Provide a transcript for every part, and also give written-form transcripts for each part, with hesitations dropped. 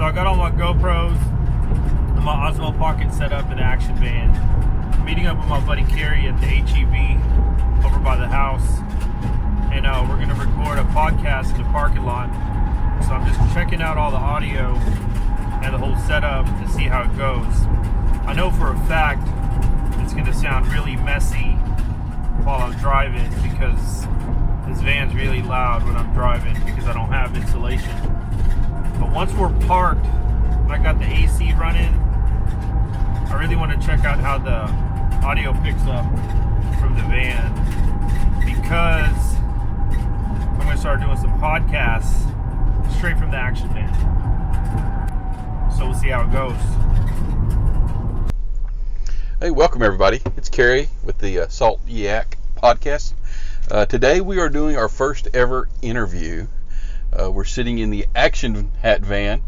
So I got all my GoPros and my Osmo Pocket set up in the action van. Meeting up with my buddy Kerry at the HEB over by the house. And we're going to record a podcast in the parking lot. So I'm just checking out all the audio and the whole setup to see how it goes. I know for a fact it's going to sound really messy while I'm driving because this van's really loud when I'm driving because I don't have insulation. But once we're parked, I got the AC running, I really want to check out how the audio picks up from the van because I'm going to start doing some podcasts straight from the action van. So we'll see how it goes. Hey, welcome everybody. It's Kerry with the Salt Yak podcast. Today we are doing our first ever interview. We're sitting in the Action Hat van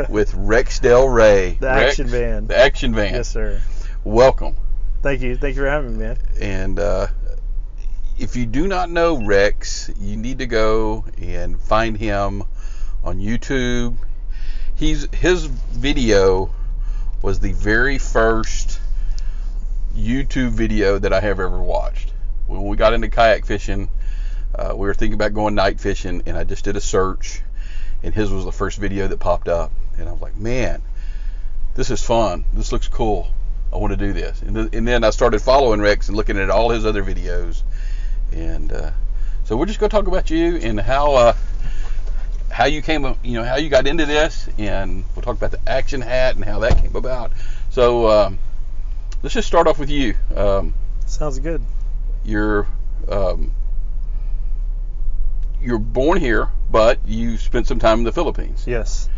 with Rex Del Rey. The Action van. The Action van. Yes, sir. Welcome. Thank you. Thank you for having me, man. And if you do not know Rex, you need to go and find him on YouTube. His video was the very first YouTube video that I have ever watched. When we got into kayak fishing, we were thinking about going night fishing, and I just did a search, and his was the first video that popped up, and I was like, man, this is fun. This looks cool. I want to do this. And then I started following Rex and looking at all his other videos, and so we're just going to talk about you and how you came, how you got into this, and we'll talk about the Action Hat and how that came about. So let's just start off with you. Sounds good. You're born here, but you spent some time in the Philippines. Yes.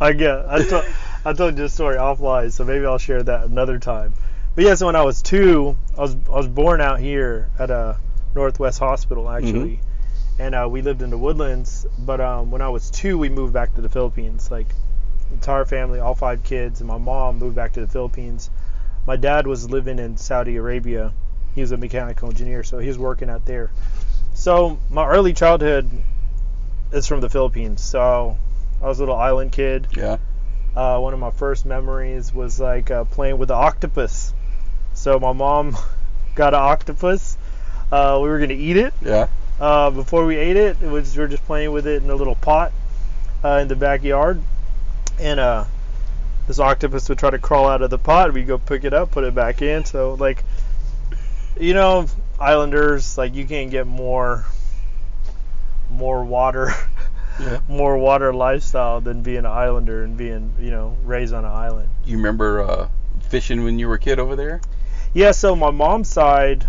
I told you a story offline, so maybe I'll share that another time. But yes, when I was 2, I was born out here at a Northwest hospital actually, and we lived in the Woodlands. But when I was 2, we moved back to the Philippines. Like the entire family, all 5 kids, and my mom moved back to the Philippines. My dad was living in Saudi Arabia. He was a mechanical engineer, so he was working out there. So my early childhood is from the Philippines. So I was a little island kid. Yeah. One of my first memories was like playing with the octopus. So my mom got an octopus. We were gonna eat it. Yeah. Before we ate it, we were just playing with it in a little pot in the backyard, and this octopus would try to crawl out of the pot. We'd go pick it up, put it back in. So like, islanders, like, you can't get more water. Yeah. More water lifestyle than being an islander and being, raised on an island. You remember fishing when you were a kid over there? Yeah, so my mom's side,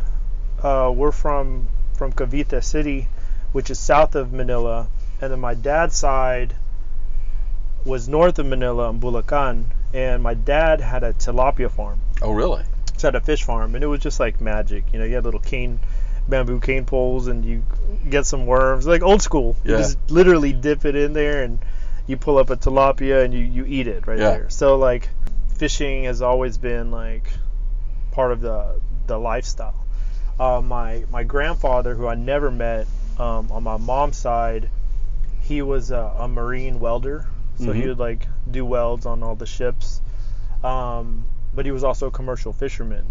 we're from Cavite City, which is south of Manila, and then my dad's side was north of Manila in Bulacan, and my dad had a tilapia farm. Oh, really? So had a fish farm, and it was just like magic. You had little bamboo cane poles, and you get some worms, like old school. Yeah. You just literally dip it in there, and you pull up a tilapia, and you eat it right there. So like, fishing has always been like part of the lifestyle. My grandfather, who I never met, on my mom's side, he was a marine welder. So he would like do welds on all the ships, but he was also a commercial fisherman.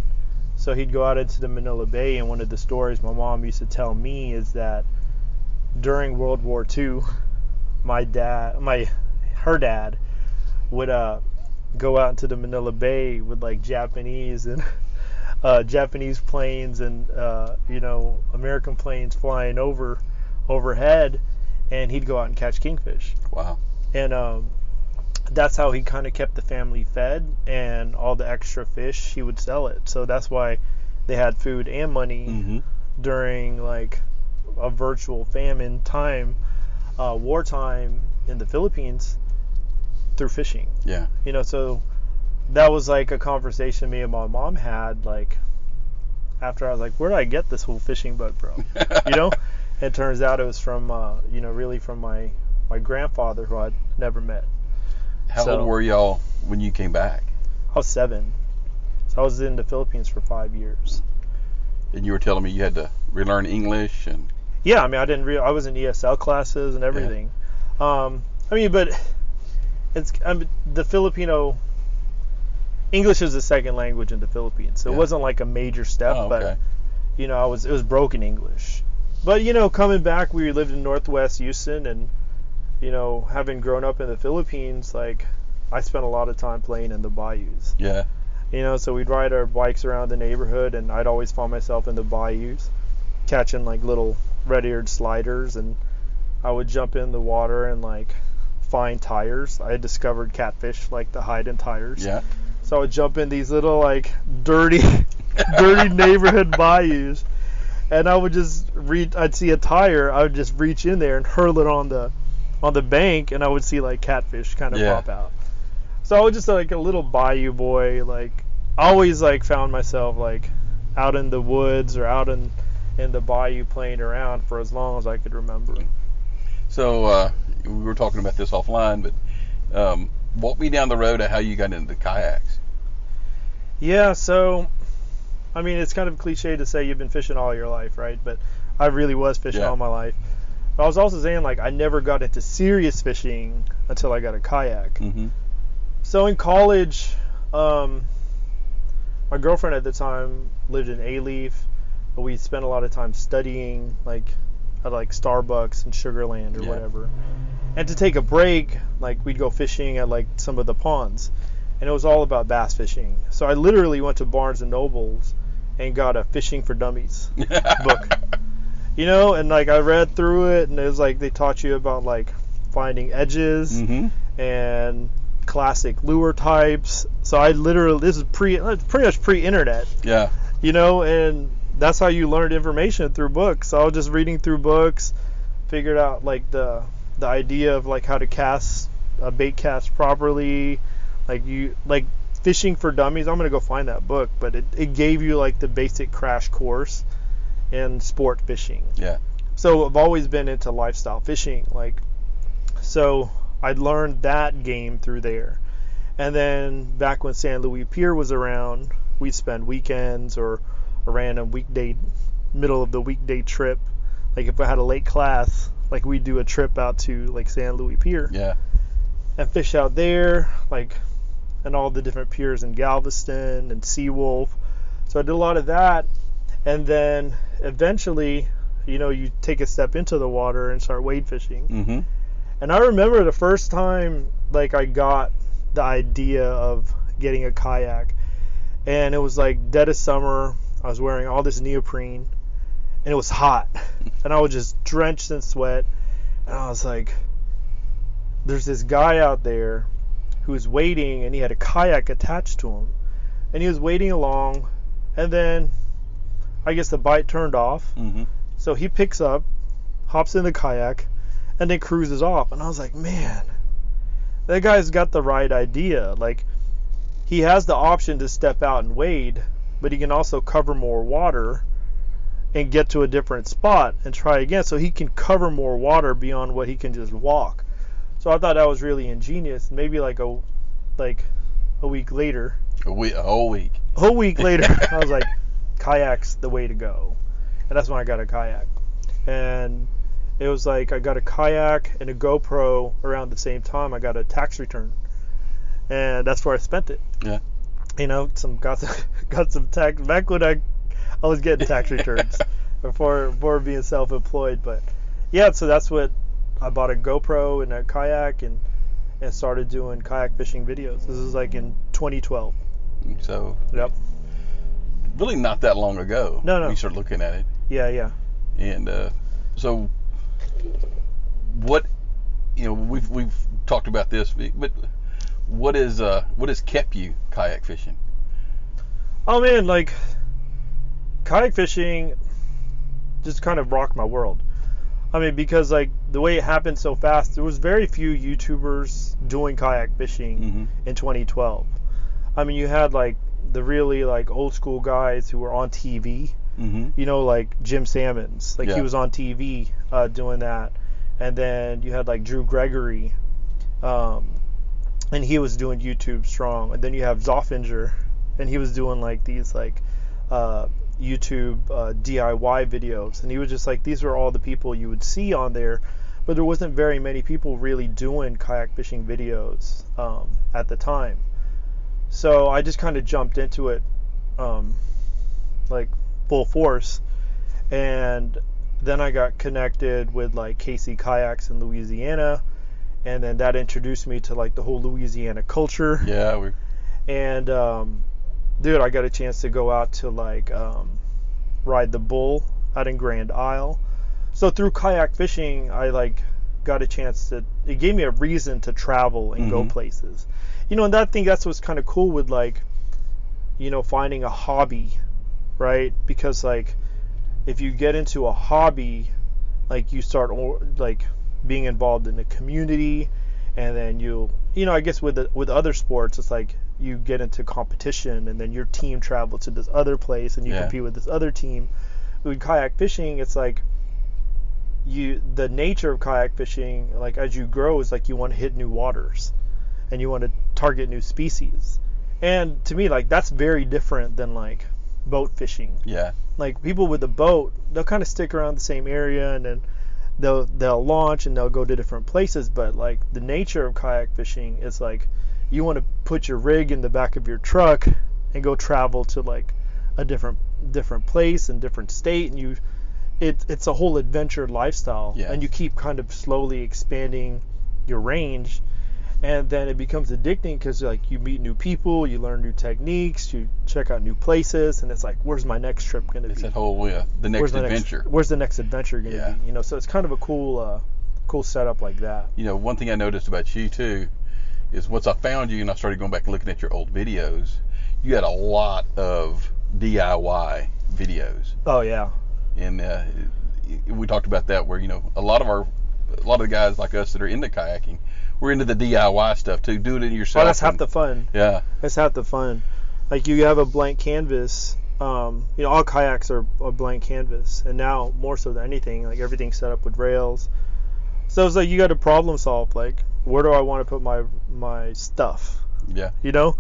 So he'd go out into the Manila Bay, and one of the stories my mom used to tell me is that during World War II, her dad would go out into the Manila Bay with like Japanese and Japanese planes and American planes flying overhead, and he'd go out and catch kingfish. Wow. And that's how he kind of kept the family fed, and all the extra fish he would sell it. So that's why they had food and money during like a virtual famine time, wartime in the Philippines, through fishing. Yeah. So that was like a conversation me and my mom had, like, after I was like, where did I get this whole fishing bug from? It turns out it was from really from my grandfather, who I'd never met. How old were y'all when you came back? I was 7. So I was in the Philippines for 5 years. And you were telling me you had to relearn English and... Yeah, I mean, I was in ESL classes and everything. Yeah. But the Filipino English is the second language in the Philippines, so it wasn't like a major step, but it was broken English. But coming back, we lived in Northwest Houston, and having grown up in the Philippines, like I spent a lot of time playing in the bayous. Yeah. So we'd ride our bikes around the neighborhood, and I'd always find myself in the bayous, catching like little red-eared sliders, and I would jump in the water and like find tires. I had discovered catfish like to hide in tires. Yeah. So I would jump in these little like dirty neighborhood bayous, and I would just I'd see a tire, I would just reach in there and hurl it on the bank, and I would see like catfish kind of pop out. So I was just like a little bayou boy, like always like found myself like out in the woods or out in the bayou playing around for as long as I could remember. So we were talking about this offline, but walk me down the road of how you got into kayaks. Yeah, so I mean, it's kind of cliche to say you've been fishing all your life, right? But I really was fishing all my life. But I was also saying, like, I never got into serious fishing until I got a kayak. Mm-hmm. So in college, my girlfriend at the time lived in A-Leaf. We spent a lot of time studying, like, at like Starbucks and Sugarland or whatever. And to take a break, like, we'd go fishing at like some of the ponds. And it was all about bass fishing. So I literally went to Barnes and Nobles and got a Fishing for Dummies book. And like I read through it, and it was like they taught you about like finding edges and classic lure types. So I literally, this is pretty much pre-internet. Yeah. And that's how you learned information, through books. So I was just reading through books, figured out like the idea of like how to cast a bait cast properly. Like Fishing for Dummies, I'm gonna go find that book, but it gave you like the basic crash course in sport fishing. Yeah. So I've always been into lifestyle fishing, so I learned that game through there. And then back when San Luis Pier was around, we'd spend weekends or a random middle of the weekday trip. Like if I had a late class, like we'd do a trip out to like San Luis Pier. Yeah. And fish out there, and all the different piers in Galveston and Seawolf. So I did a lot of that. And then eventually, you take a step into the water and start wade fishing. Mm-hmm. And I remember the first time, like, I got the idea of getting a kayak. And it was like dead of summer. I was wearing all this neoprene. And it was hot. And I was just drenched in sweat. And I was like, there's this guy out there who was waiting, and he had a kayak attached to him. And he was waiting along. And then I guess the bite turned off. Mm-hmm. So he picks up, hops in the kayak, and then cruises off. And I was like, man, that guy's got the right idea. Like, he has the option to step out and wade, but he can also cover more water and get to a different spot and try again. So he can cover more water beyond what he can just walk. So I thought that was really ingenious. Maybe like a week later. A whole week. A whole week later, I was like, kayak's the way to go. And that's when I got a kayak. And it was like I got a kayak and a GoPro around the same time. I got a tax return. And that's where I spent it. Yeah. Got some tax back when I was getting tax returns before being self-employed. But yeah, so that's what I bought, a GoPro and a kayak, and started doing kayak fishing videos. This is like in 2012. So yep. Really not that long ago. No. We started looking at it. Yeah. And so what, we've talked about this, but what has kept you kayak fishing? Oh man, like kayak fishing just kind of rocked my world. I mean, because like the way it happened so fast, there was very few YouTubers doing kayak fishing in 2012. I mean, you had like the really like old school guys who were on TV, like Jim Salmons, like he was on TV doing that. And then you had like Drew Gregory, and he was doing YouTube strong. And then you have Zoffinger, and he was doing like these like YouTube DIY videos. And he was just like, these were all the people you would see on there. but there wasn't very many people really doing kayak fishing videos at the time. So I just kind of jumped into it like full force, and then I got connected with like KC Kayaks in Louisiana, and then that introduced me to like the whole Louisiana culture. Yeah. And dude, I got a chance to go out to like ride the bull out in Grand Isle. So through kayak fishing, I like got a chance to, it gave me a reason to travel and go places. You know, and that's what's kind of cool with like, you know, finding a hobby, right? Because like if you get into a hobby, like you start like being involved in the community, and then you know, I guess with other sports, it's like you get into competition, and then your team travels to this other place, and you compete with this other team. With kayak fishing, it's like the nature of kayak fishing, like as you grow, is like you want to hit new waters, and you want to target new species. And to me, like that's very different than like boat fishing. Yeah. Like people with a boat, they'll kind of stick around the same area, and then they'll launch and they'll go to different places. But like the nature of kayak fishing is like you want to put your rig in the back of your truck and go travel to like a different place and different state, and it's a whole adventure lifestyle. Yeah. And you keep kind of slowly expanding your range, and then it becomes addicting because like you meet new people, you learn new techniques, you check out new places, and it's like, where's my next trip going to be? It's that whole the next adventure. Where's the next adventure going to be? You know, so it's kind of a cool setup like that. You know, one thing I noticed about you too is once I found you and I started going back and looking at your old videos, you had a lot of DIY videos. Oh yeah. And we talked about that, where you know a lot of the guys like us that are into kayaking, we're into the DIY stuff too. Do it yourself. Oh, that's half the fun. Yeah. That's half the fun. Like you have a blank canvas. You know, all kayaks are a blank canvas, and now more so than anything, like everything's set up with rails. So it's like you got to problem solve. Like, where do I want to put my stuff? Yeah. You know,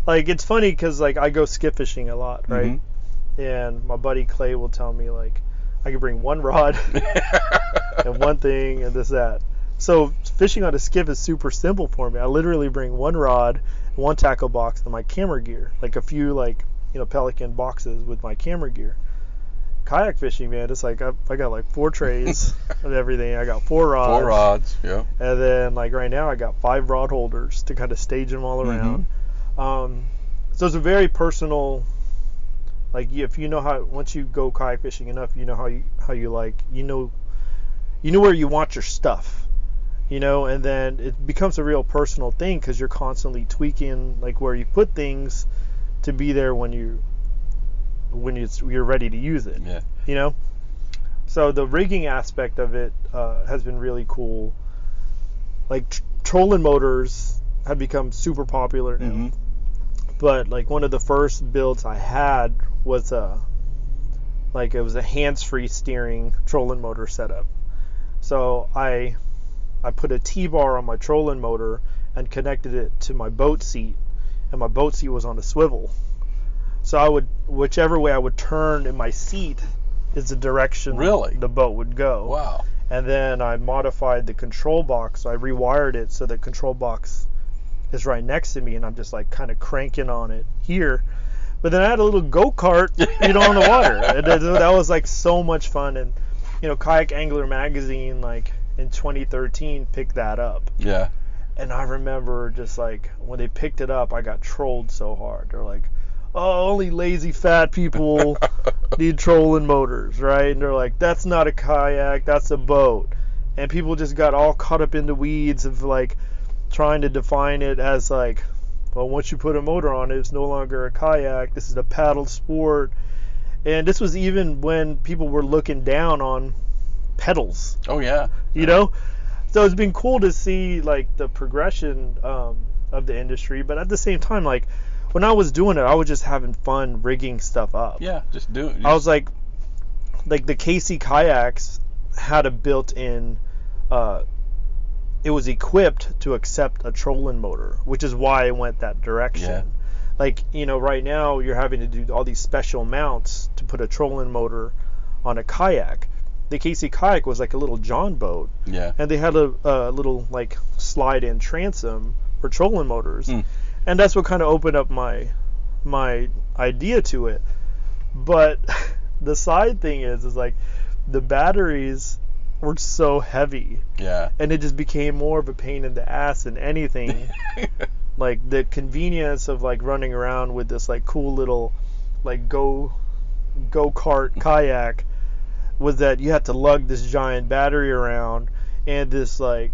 like it's funny because like I go skiff fishing a lot, right? And my buddy Clay will tell me like I can bring one rod and one thing and that. So fishing on a skiff is super simple for me. I literally bring one rod, one tackle box, and my camera gear, like a few like, you know, Pelican boxes with my camera gear. Kayak fishing, man, it's like I got like 4 trays and everything. I got 4 rods. 4 rods, yeah. And then like right now I got 5 rod holders to kind of stage them all around. So it's a very personal. Like if you know how, once you go kayak fishing enough, you know how you like, you know where you want your stuff, you know, and then it becomes a real personal thing because you're constantly tweaking like where you put things to be there when you're ready to use it. Yeah. You know, so the rigging aspect of it has been really cool. Like trolling motors have become super popular now. But like one of the first builds I had was it was a hands-free steering trolling motor setup. So I put a T-bar on my trolling motor and connected it to my boat seat, and my boat seat was on a swivel. So I would, whichever way I would turn in my seat is the direction the boat would go. Wow. And then I modified the control box. So I rewired it so the control box is right next to me, and I'm just like kind of cranking on it here. But then I had a little go-kart, you know, on the water. And that was like so much fun. And, you know, Kayak Angler magazine, like in 2013, picked that up. Yeah. And I remember just like when they picked it up, I got trolled so hard. They're like, oh, only lazy fat people need trolling motors, right? And they're like, that's not a kayak, that's a boat. And people just got all caught up in the weeds of like trying to define it as like, well, once you put a motor on it, it's no longer a kayak, this is a paddle sport. And this was even when people were looking down on pedals. Oh yeah. You know? So it's been cool to see like the progression of the industry, but at the same time, like when I was doing it, I was just having fun rigging stuff up. Yeah, just do it. I was like the KC kayaks had a built-in, it was equipped to accept a trolling motor, which is why I went that direction. Yeah. Like, you know, right now you're having to do all these special mounts to put a trolling motor on a kayak. the KC Kayak was like a little John boat. Yeah. And they had a little like slide-in transom for trolling motors. And that's what kind of opened up my idea to it. But the side thing is like the batteries were so heavy. Yeah. And it just became more of a pain in the ass than anything. Like the convenience of like running around with this like cool little like go-kart kayak was that you had to lug this giant battery around and this like,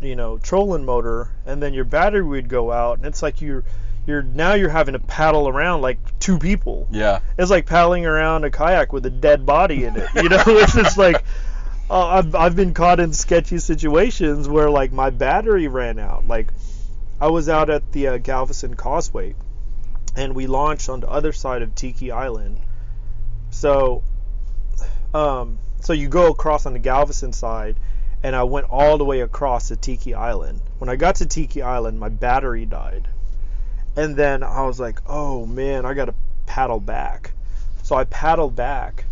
you know, trolling motor, and then your battery would go out, and it's like you're having to paddle around like two people. Yeah. It's like paddling around a kayak with a dead body in it. You know, it's just like I've been caught in sketchy situations where like my battery ran out. Like I was out at the Galveston Causeway, and we launched on the other side of Tiki Island. So you go across on the Galveston side, and I went all the way across to Tiki Island. When I got to Tiki Island, my battery died. And then I was like, oh man, I got to paddle back. So I paddled back,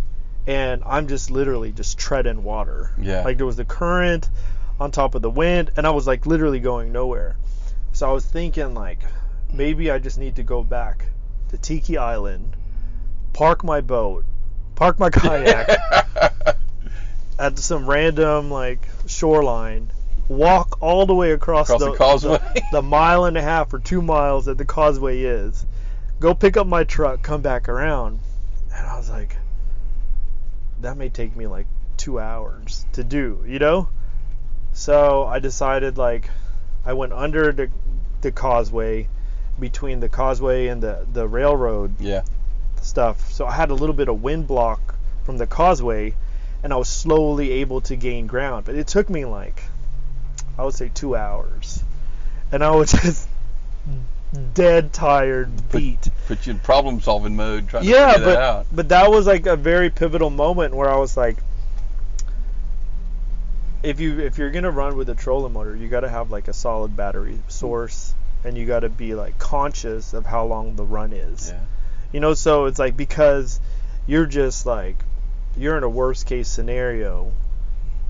and I'm just literally just treading water. Yeah. Like there was the current on top of the wind, and I was like literally going nowhere. So I was thinking like, maybe I just need to go back to Tiki Island, park my boat, park my kayak at some random like shoreline, walk all the way across the causeway, the mile and a half or 2 miles that the causeway is, go pick up my truck, come back around. And I was like, that may take me like 2 hours to do, you know? So I decided like I went under the causeway, between the causeway and the railroad stuff. So I had a little bit of wind block from the causeway, and I was slowly able to gain ground. But it took me like, I would say 2 hours. And I was just dead tired, beat. Put you in problem solving mode trying to figure that out. But that was like a very pivotal moment where I was like, if you're gonna run with a trolling motor, you gotta have like a solid battery source, and you gotta be like conscious of how long the run is. Yeah. You know, so it's like, because you're just like, you're in a worst case scenario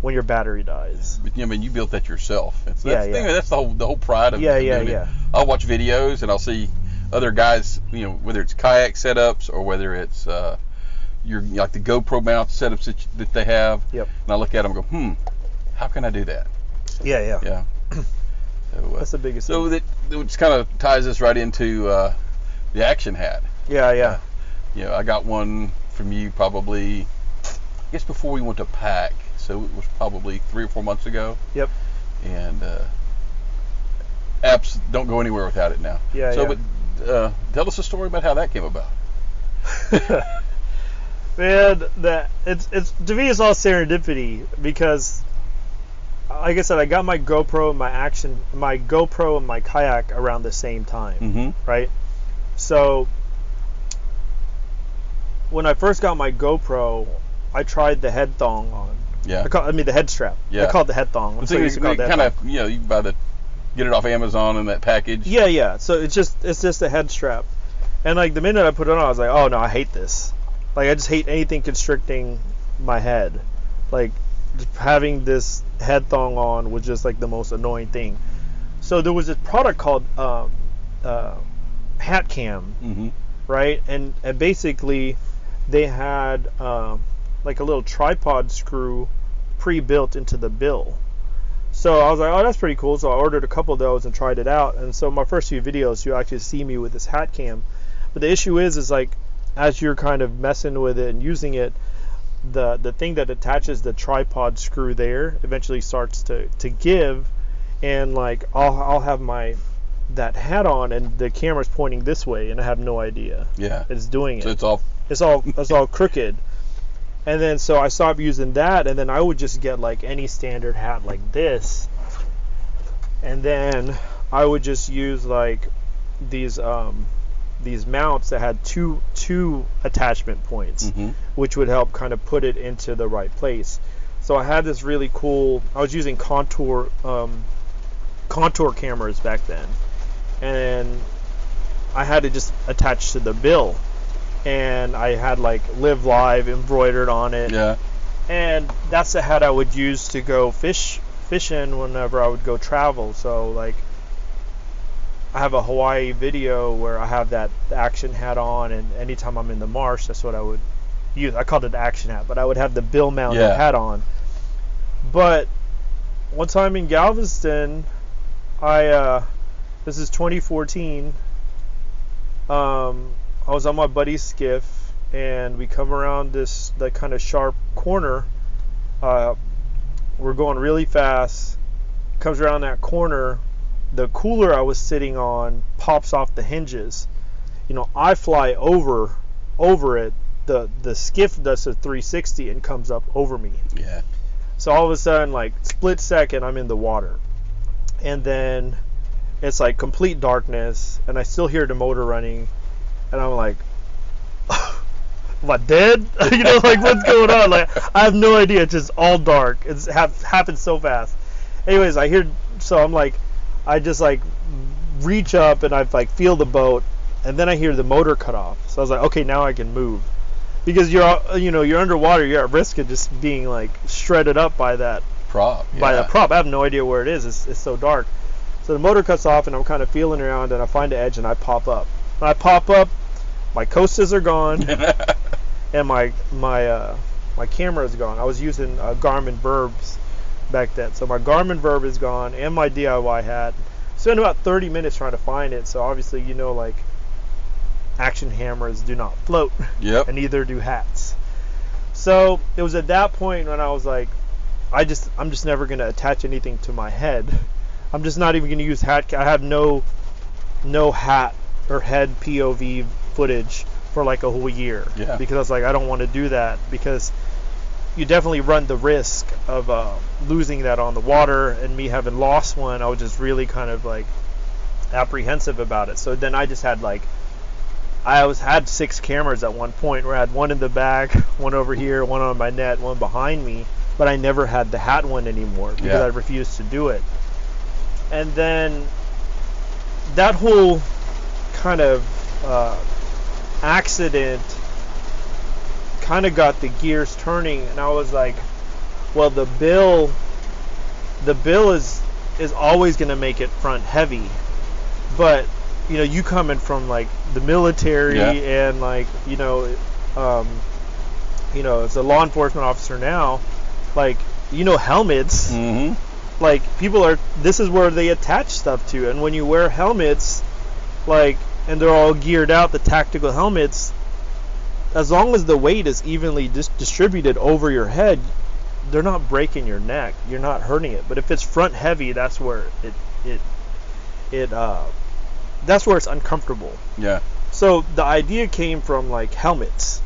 when your battery dies. But I mean, you built that yourself. That's Yeah. That's the whole pride of doing it. I'll watch videos and I'll see other guys, you know, whether it's kayak setups or whether it's your like the GoPro mount setups that they have. Yep. And I look at them and go, how can I do that? Yeah. So, That's the biggest so thing. that which kind of ties us right into the action hat. Yeah. You know, I got one from you probably, I guess before we went to pack, so it was probably 3 or 4 months ago. Yep. And apps don't go anywhere without it now. But tell us a story about how that came about. Man, it's to me it's all serendipity, because like I said, I got my GoPro and my kayak around the same time, right? So when I first got my GoPro, I tried the head thong on. Yeah. The head strap. Yeah. I call it the head thong. So you kind of, you know, you get it off Amazon in that package. Yeah. So it's just a head strap. And like the minute I put it on, I was like, oh no, I hate this. Like I just hate anything constricting my head. Like just having this head thong on was just like the most annoying thing. So there was this product called Hat Cam, right? And basically they had like a little tripod screw pre-built into the bill. So I was like, oh, that's pretty cool. So I ordered a couple of those and tried it out. And so my first few videos, you actually see me with this hat cam. But the issue is like, as you're kind of messing with it and using it, the thing that attaches the tripod screw there eventually starts to give, and like I'll have that hat on and the camera's pointing this way, and I have no idea it's doing it. So it's all crooked. And then so I stopped using that, and then I would just get like any standard hat like this, and then I would just use like these mounts that had two attachment points, which would help kind of put it into the right place. So I had this really cool, I was using contour cameras back then, and I had it just attached to the bill, and I had like Live Live embroidered on it. And that's the hat I would use to go fishing whenever I would go travel. So like I have a Hawaii video where I have that action hat on, and anytime I'm in the marsh, that's what I would use. I called it the action hat, but I would have the bill mounted hat on. But one time in Galveston, this is 2014, I was on my buddy's skiff, and we come around this like kind of sharp corner. We're going really fast. Comes around that corner. The cooler I was sitting on pops off the hinges. You know, I fly over it. The skiff does a 360 and comes up over me. Yeah. So all of a sudden, like split second, I'm in the water, and then it's like complete darkness, and I still hear the motor running, and I'm like, am I dead? You know, like what's going on? Like I have no idea. It's just all dark. It's happened so fast. Anyways, I'm like, I just like reach up and I like feel the boat, and then I hear the motor cut off. So I was like, okay, now I can move, because you're underwater. You're at risk of just being like shredded up by that prop. By that prop. I have no idea where it is. It's so dark. So the motor cuts off, and I'm kind of feeling around, and I find the edge, and I pop up. When I pop up, my coasters are gone, and my camera is gone. I was using Garmin Verbs back then, so my Garmin Verb is gone, and my DIY hat. Spent about 30 minutes trying to find it. So obviously, like action hammers do not float. Yep. And neither do hats. So it was at that point when I was like, I'm just never gonna attach anything to my head. I'm just not even gonna use hat. I have no hat or head POV footage for like a whole year. Yeah. Because I was like, I don't want to do that, because you definitely run the risk of losing that on the water, and me having lost one, I was just really kind of like apprehensive about it. So then I just had had 6 cameras at one point, where I had one in the back, one over here, one on my net, one behind me, but I never had the hat one anymore because I refused to do it. And then that whole kind of accident kind of got the gears turning, and I was like, well, the bill is always going to make it front heavy, but you coming from like the military and like as a law enforcement officer now, like helmets, like this is where they attach stuff to, and when you wear helmets, like, and they're all geared out, the tactical helmets, as long as the weight is evenly distributed over your head, they're not breaking your neck. You're not hurting it. But if it's front heavy, that's where that's where it's uncomfortable. Yeah. So the idea came from like helmets,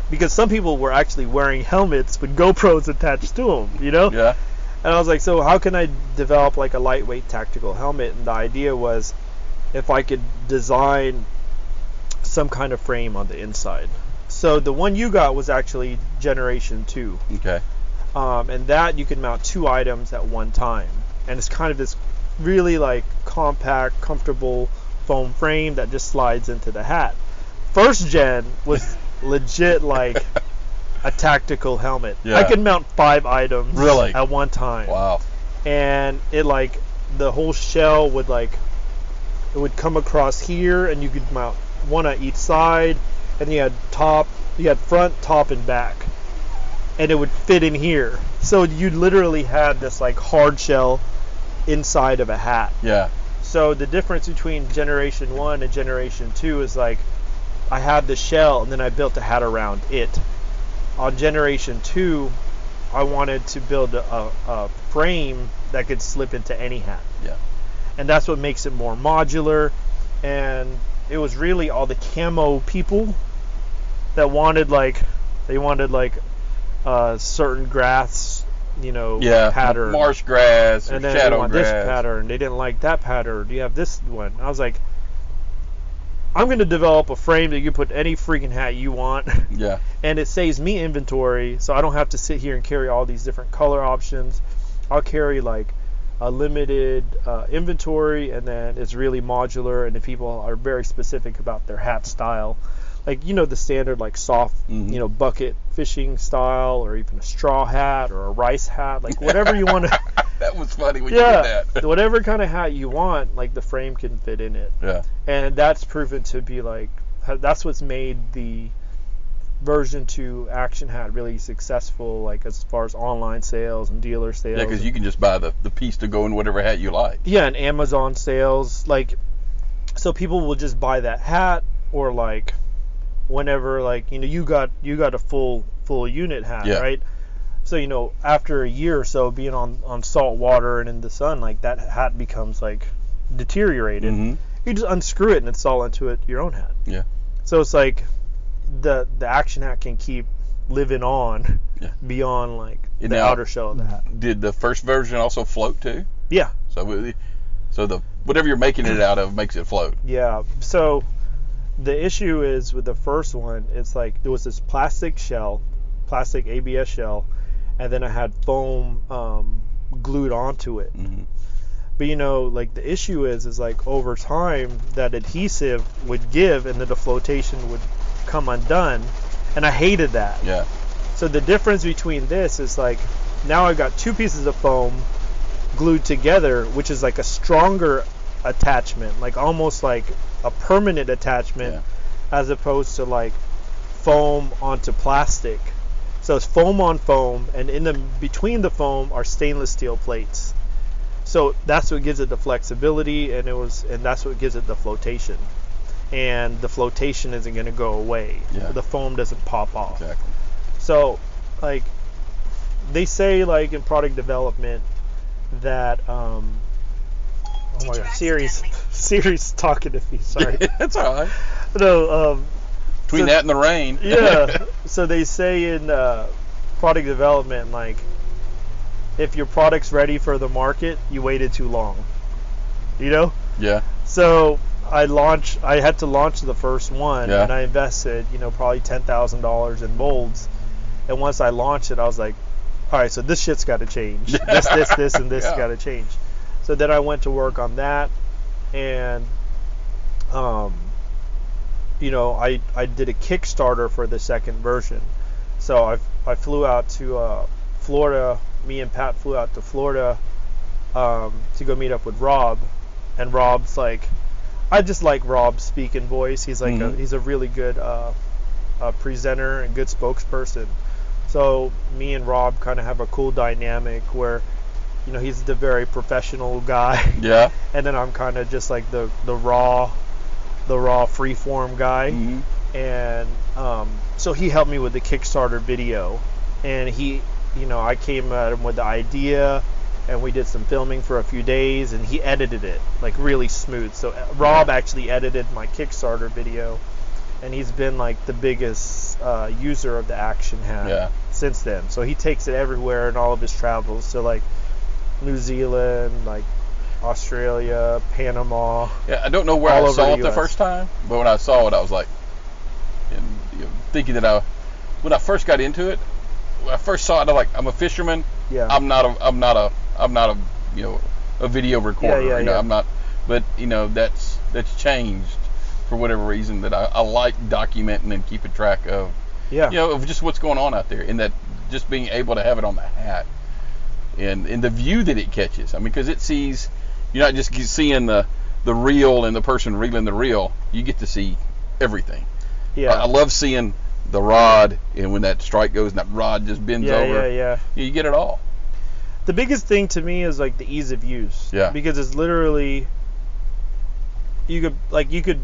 because some people were actually wearing helmets with GoPros attached to them. Yeah. And I was like, so how can I develop like a lightweight tactical helmet? And the idea was, if I could design some kind of frame on the inside. So the one you got was actually Generation 2. Okay. And that you can mount 2 items at one time. And it's kind of this really like compact, comfortable foam frame that just slides into the hat. First gen was legit like a tactical helmet. Yeah. I could mount 5 items at one time. Wow. And it like the whole shell would like, it would come across here, and you could mount one on each side, and you had front, top, and back, and it would fit in here. So you literally had this like hard shell inside of a hat. Yeah. So the difference between Generation 1 and Generation 2 is like, I had the shell, and then I built a hat around it. On Generation 2, I wanted to build a frame that could slip into any hat. Yeah. And that's what makes it more modular. And it was really all the camo people that wanted certain grass, pattern, marsh grass, or and then shadow they want grass. This pattern. They didn't like that pattern. Do you have this one? I was like, I'm going to develop a frame that you put any freaking hat you want. Yeah. And it saves me inventory, so I don't have to sit here and carry all these different color options. I'll carry like a limited inventory, and then it's really modular, and if people are very specific about their hat style, like, you know, the standard like soft, you know, bucket fishing style, or even a straw hat or a rice hat, like whatever you want to. That was funny when you did that. Whatever kind of hat you want, like the frame can fit in it. Yeah. And that's proven to be like, that's what's made the version 2 action hat really successful, like as far as online sales and dealer sales. Yeah, because you can just buy the piece to go in whatever hat you like. Yeah, and Amazon sales, like, so people will just buy that hat, or like whenever, like, you know, you got a full unit hat, right? So, you know, after a year or so being on salt water and in the sun, like that hat becomes like deteriorated. You just unscrew it and install into your own hat. Yeah. So it's like the action hat can keep living on beyond like the outer shell of the hat. Did the first version also float too? Yeah. So the whatever you're making it out of makes it float. Yeah. So the issue is with the first one, it's like there was this plastic ABS shell, and then I had foam glued onto it. But you know, like the issue is like over time that adhesive would give, and then the flotation would come undone, and I hated that. Yeah. So the difference between this is like, now I've got 2 pieces of foam glued together, which is like a stronger attachment, like almost like a permanent attachment, as opposed to like foam onto plastic. So it's foam on foam, and between the foam are stainless steel plates. So that's what gives it the flexibility, and that's what gives it the flotation. And the flotation isn't going to go away. The foam doesn't pop off. Exactly. So, like, they say, like, in product development that, oh my God, Siri's talking to me, sorry. That's all right. No, Between that and the rain. Yeah. So they say in product development, like, if your product's ready for the market, you waited too long. You know? Yeah. So I had to launch the first one, and I invested, you know, probably $10,000 in molds. And once I launched it, I was like, all right, so this shit's got to change. This, and this got to change. So then I went to work on that, and you know, I did a Kickstarter for the second version. So I flew out to Florida. Me and Pat flew out to Florida to go meet up with Rob, and Rob's like, I just like Rob's speaking voice. He's like he's a really good presenter and good spokesperson. So me and Rob kind of have a cool dynamic where, you know, he's the very professional guy. Yeah. And then I'm kind of just like the raw freeform guy. And so he helped me with the Kickstarter video, and he, you know, I came at him with the idea, and we did some filming for a few days, and he edited it like really smooth. So Rob actually edited my Kickstarter video, and he's been like the biggest user of the action hat since then. So he takes it everywhere in all of his travels. So like New Zealand, like Australia, Panama. Yeah, I don't know where I saw it the first time, but when I saw it, I was like, thinking that when I first got into it, when I first saw it, I'm a fisherman. Yeah. I'm not a you know, a video recorder. You know, I'm not. But you know, that's changed for whatever reason, that I like documenting and keeping track of. Yeah. You know, of just what's going on out there, and that just being able to have it on the hat, and the view that it catches. I mean, because it sees, you're not just seeing the reel and the person reeling the reel. You get to see everything. Yeah. I love seeing the rod, and when that strike goes and that rod just bends over. Yeah. You get it all. The biggest thing to me is like the ease of use. Yeah. Because it's literally, you could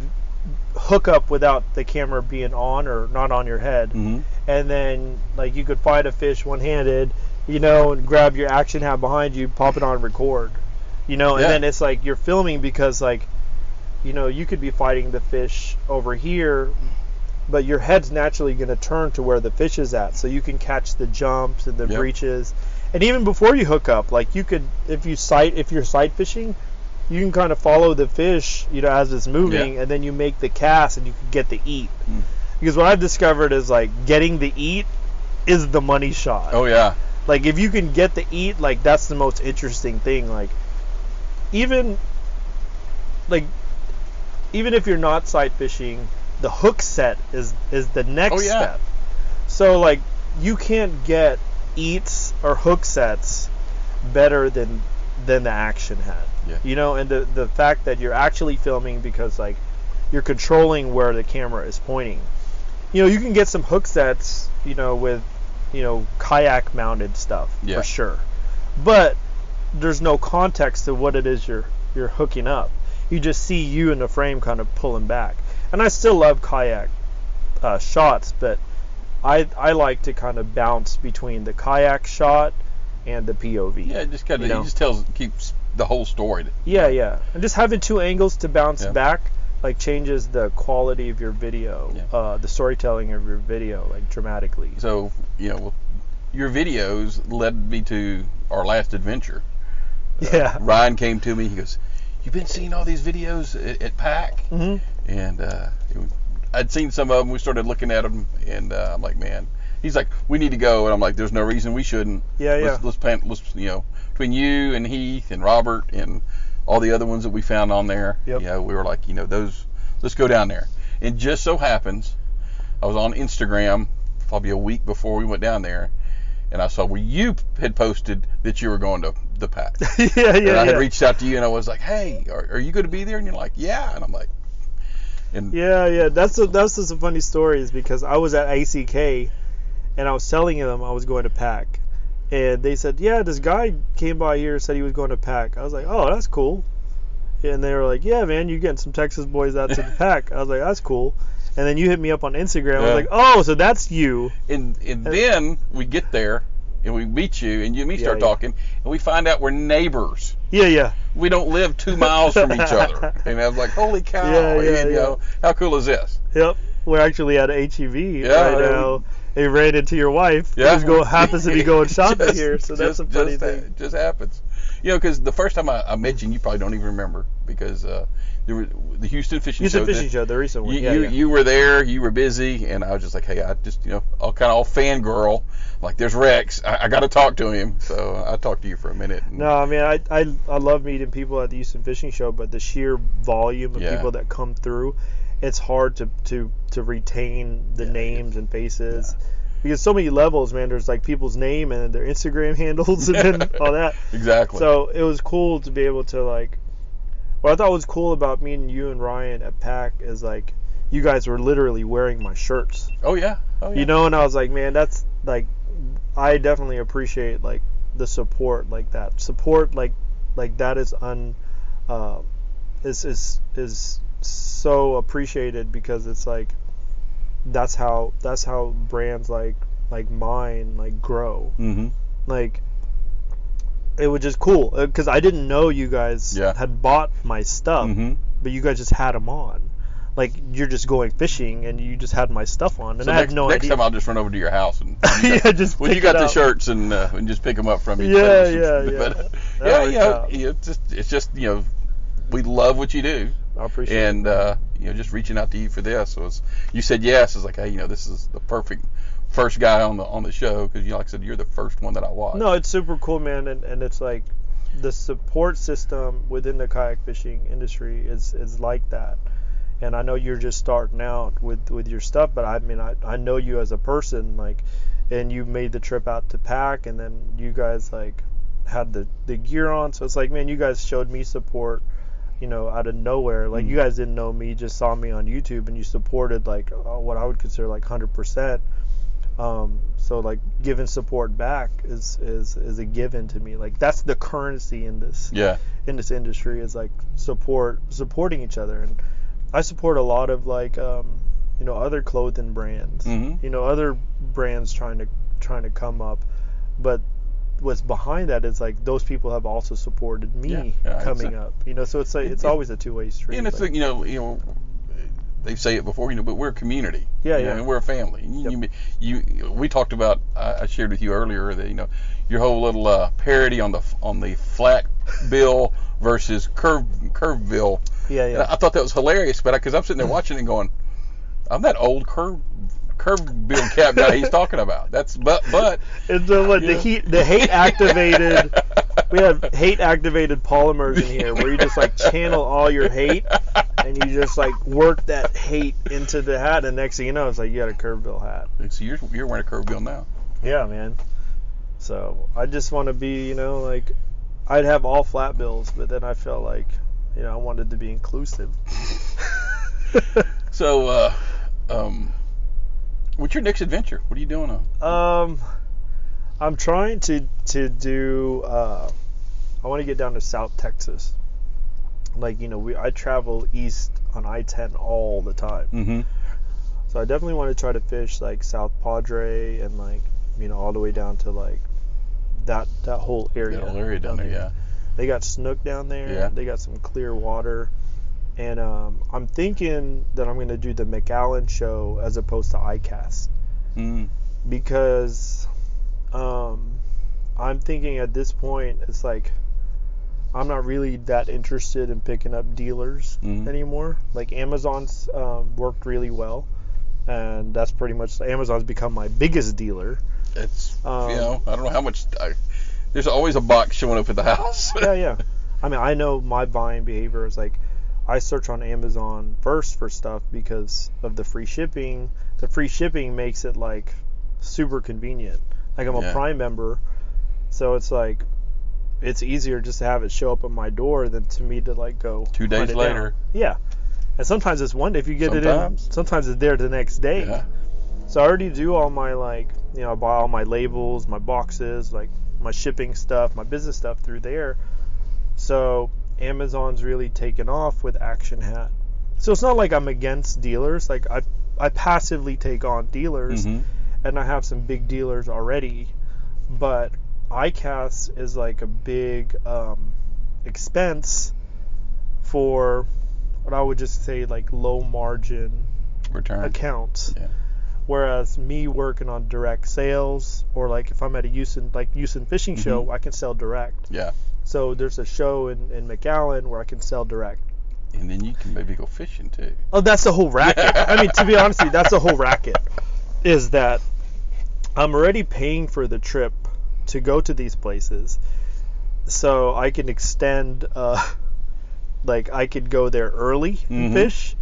hook up without the camera being on or not on your head, and then like you could fight a fish one-handed, you know, and grab your action hat behind you, pop it on record, you know, and then it's like you're filming, because like, you know, you could be fighting the fish over here, but your head's naturally going to turn to where the fish is at, so you can catch the jumps and the breaches. And even before you hook up, like you could, if you're sight fishing, you can kind of follow the fish, you know, as it's moving, and then you make the cast, and you can get the eat. Because what I've discovered is like getting the eat is the money shot. Oh yeah. Like if you can get the eat, like that's the most interesting thing. Like even if you're not sight fishing, the hook set is the next Oh, yeah. step. So like you can't get eats or hook sets better than the action head. Yeah. You know, and the fact that you're actually filming because like you're controlling where the camera is pointing. You know, you can get some hook sets, you know, with, you know, kayak mounted stuff Yeah. for sure. But there's no context to what it is you're hooking up. You just see you in the frame kind of pulling back. And I still love kayak shots, but I like to kind of bounce between the kayak shot and the POV. Yeah, it just kind of, you know? it just keeps the whole story. Yeah. And just having two angles to bounce Yeah. back like changes the quality of your video, Yeah. the storytelling of your video like dramatically. So, you know, your videos led me to our last adventure. Yeah. Ryan came to me. He goes, "You've been seeing all these videos at Pack?" Mhm. And I'd seen some of them. We started looking at them, and I'm like, "Man." He's like, "We need to go," and I'm like, "There's no reason we shouldn't." Yeah. Let's plan. Let's, you know, between you and Heath and Robert and all the other ones that we found on there, Yep. you know, we were like, you know, those. Let's go down there. And just so happens, I was on Instagram probably a week before we went down there, and I saw where you had posted that you were going to the Pack. yeah. And I had reached out to you, and I was like, "Hey, are you going to be there?" And you're like, "Yeah." And I'm like, and Yeah. That's just a funny story is because I was at ACK and I was telling them I was going to Pack, and they said, "Yeah, this guy came by here, said he was going to Pack." I was like, "Oh, that's cool." And they were like, "Yeah, man, you getting some Texas boys out to the Pack." I was like, "That's cool." And then you hit me up on Instagram. I was Yeah. like, "Oh, so that's you." and then we get there, and we meet you, and you and me start talking, and we find out we're neighbors. Yeah. We don't live 2 miles from each other. And I was like, "Holy cow!" Yeah. You know, how cool is this? Yep. We're actually at HEV Yeah, right now. They ran into your wife. Yeah. Who happens to be going shopping Just- here, so that's a funny thing. It just happens. You know, because the first time I met you, and you probably don't even remember, because there was the Houston Fishing Houston Show. Fishing Show, the recent one. You were there, you were busy, and I was just like, "Hey, I just, you know, all fangirl. Like, there's Rex. I got to talk to him." So I talked to you for a minute. And, No, I mean, I love meeting people at the Houston Fishing Show, but the sheer volume of people that come through, it's hard to retain the names and faces. Yeah. Because so many levels, man. There's like people's name and their Instagram handles and then all that. Exactly. So it was cool to be able to like. What I thought was cool about meeting you and Ryan at Pack is like you guys were literally wearing my shirts. Oh yeah. You know, and I was like, man, that's like, I definitely appreciate like the support like that. Support like that is is so appreciated because it's like that's how brands like mine like grow. Mm-hmm. Like it was just cool because I didn't know you guys had bought my stuff, but you guys just had them on. Like you're just going fishing and you just had my stuff on, and So I had no next idea. time I'll just run over to your house and just when pick you got it the up. shirts and just pick them up from you. Yeah. But, That you works know, out. it's just you know, we love what you do. I appreciate And you know, just reaching out to you for this was, you said yes. It's like, hey, you know, this is the perfect first guy on the show because, you know, like I said, you're the first one that I watched. No, it's super cool, man, and it's like the support system within the kayak fishing industry is like that. And I know you're just starting out with your stuff, but I mean, I know you as a person, like, and you made the trip out to Pack, and then you guys like had the gear on, so it's like, man, you guys showed me support, you know, out of nowhere. Like, you guys didn't know me, just saw me on YouTube, and you supported like what I would consider like 100%. So like giving support back is a given to me. Like that's the currency in this industry is like supporting each other. And I support a lot of like you know, other clothing brands, you know, other brands trying to come up, but what's behind that is like those people have also supported me coming up, you know, so it's like it's always a two-way street. And it's like, you know they say it before, you know, but we're a community. Yeah. And we're a family. We talked about, I shared with you earlier that, you know, your whole little parody on the flat bill versus curved bill. Yeah. And I thought that was hilarious, but because I'm sitting there watching and going, I'm that old curved bill cap guy he's talking about. That's but it's the hate activated. We have hate activated polymers in here where you just like channel all your hate and you just like work that hate into the hat, and next thing you know, it's like you got a curve bill hat. So you're wearing a curve bill now. Yeah, man. So I just want to be, like I'd have all flat bills, but then I felt like, I wanted to be inclusive. So, what's your next adventure? What are you doing on? I'm trying to do. I want to get down to South Texas. Like, I travel east on I-10 all the time. Mm-hmm. So I definitely want to try to fish like South Padre and like, all the way down to like that whole area. That whole area down there, yeah. They got snook down there. Yeah. They got some clear water. And I'm thinking that I'm going to do the McAllen show as opposed to ICAST. Mm. Because I'm thinking at this point, it's like, I'm not really that interested in picking up dealers anymore. Like Amazon's worked really well, and that's pretty much, Amazon's become my biggest dealer. It's I don't know how much. There's always a box showing up at the house. yeah. I mean, I know my buying behavior is like, I search on Amazon first for stuff because of the free shipping. The free shipping makes it like super convenient. Like I'm a Prime member, so it's like, it's easier just to have it show up at my door than to me to like go 2 days later. Yeah. And sometimes it's one day if you get it in. Sometimes it's there the next day. Yeah. So I already do all my like, I buy all my labels, my boxes, like my shipping stuff, my business stuff through there. So Amazon's really taken off with Action Hat. So it's not like I'm against dealers. Like I passively take on dealers, and I have some big dealers already, but ICAST is like a big expense for what I would just say like low margin return accounts. Yeah. Whereas me working on direct sales, or like if I'm at a Houston fishing show, I can sell direct. Yeah. So there's a show in McAllen where I can sell direct. And then you can maybe go fishing too. Oh, that's the whole racket. I mean, to be honest with you, that's the whole racket. Is that I'm already paying for the trip to go to these places, so I can extend. Like I could go there early and fish,